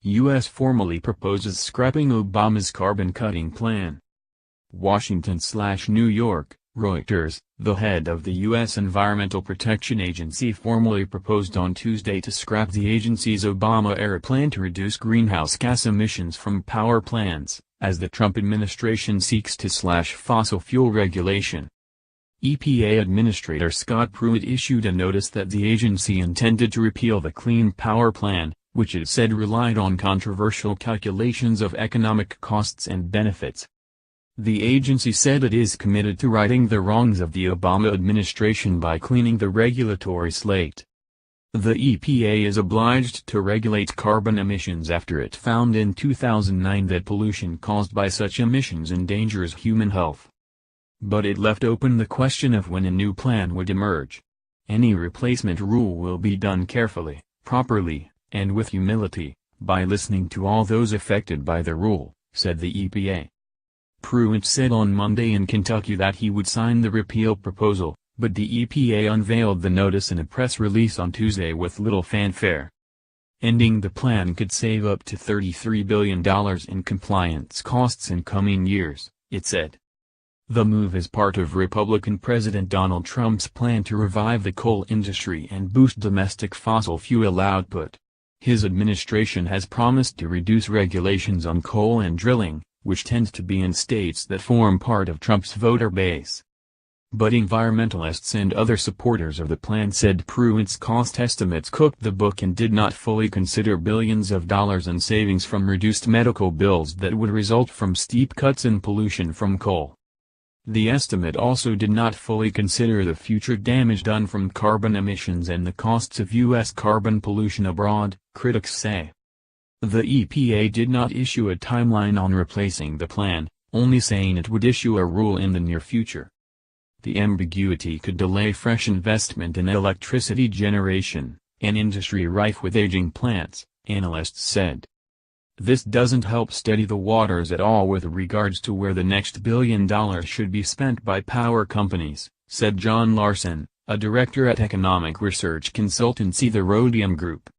U.S. formally proposes scrapping Obama's carbon-cutting plan. Washington/New York, Reuters. The head of the U.S. Environmental Protection Agency formally proposed on Tuesday to scrap the agency's Obama-era plan to reduce greenhouse gas emissions from power plants, as the Trump administration seeks to slash fossil fuel regulation. EPA Administrator Scott Pruitt issued a notice that the agency intended to repeal the Clean Power Plan, which it said relied on controversial calculations of economic costs and benefits. The agency said it is committed to righting the wrongs of the Obama administration by cleaning the regulatory slate. The EPA is obliged to regulate carbon emissions after it found in 2009 that pollution caused by such emissions endangers human health. But it left open the question of when a new plan would emerge. Any replacement rule will be done carefully, properly, and with humility, by listening to all those affected by the rule, said the EPA. Pruitt said on Monday in Kentucky that he would sign the repeal proposal, but the EPA unveiled the notice in a press release on Tuesday with little fanfare. Ending the plan could save up to $33 billion in compliance costs in coming years, it said. The move is part of Republican President Donald Trump's plan to revive the coal industry and boost domestic fossil fuel output. His administration has promised to reduce regulations on coal and drilling, which tends to be in states that form part of Trump's voter base. But environmentalists and other supporters of the plan said Pruitt's cost estimates cooked the book and did not fully consider billions of dollars in savings from reduced medical bills that would result from steep cuts in pollution from coal. The estimate also did not fully consider the future damage done from carbon emissions and the costs of U.S. carbon pollution abroad, critics say. The EPA did not issue a timeline on replacing the plan, only saying it would issue a rule in the near future. The ambiguity could delay fresh investment in electricity generation, an industry rife with aging plants, analysts said. This doesn't help steady the waters at all with regards to where the next $1 billion should be spent by power companies, said John Larson, a director at economic research consultancy the Rhodium Group.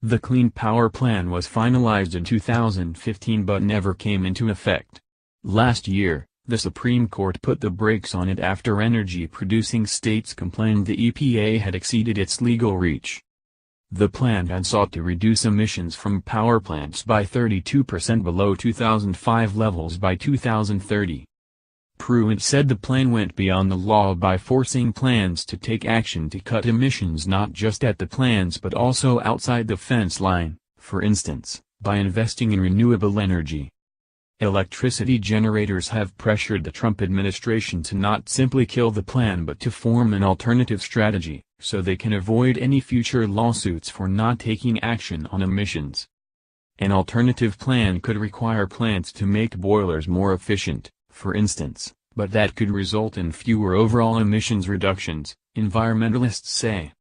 The Clean Power Plan was finalized in 2015 but never came into effect. Last year, the Supreme Court put the brakes on it after energy-producing states complained the EPA had exceeded its legal reach. The plan had sought to reduce emissions from power plants by 32% below 2005 levels by 2030. Pruitt said the plan went beyond the law by forcing plants to take action to cut emissions not just at the plants but also outside the fence line, for instance, by investing in renewable energy. Electricity generators have pressured the Trump administration to not simply kill the plan but to form an alternative strategy, so they can avoid any future lawsuits for not taking action on emissions. An alternative plan could require plants to make boilers more efficient, for instance, but that could result in fewer overall emissions reductions, environmentalists say.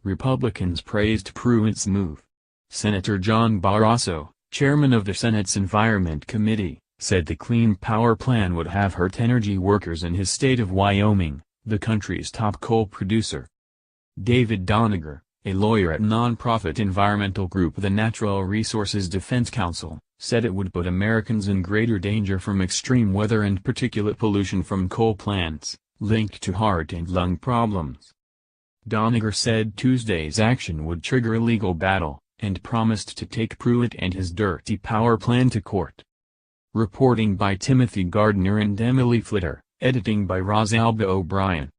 Republicans praised Pruitt's move. Senator John Barrasso, chairman of the Senate's Environment Committee, said the Clean Power Plan would have hurt energy workers in his state of Wyoming, the country's top coal producer. David Doniger, a lawyer at nonprofit environmental group the Natural Resources Defense Council, said it would put Americans in greater danger from extreme weather and particulate pollution from coal plants, linked to heart and lung problems. Doniger said Tuesday's action would trigger a legal battle, and promised to take Pruitt and his dirty power plan to court. Reporting by Timothy Gardner and Emily Flitter, editing by Rosalba O'Brien.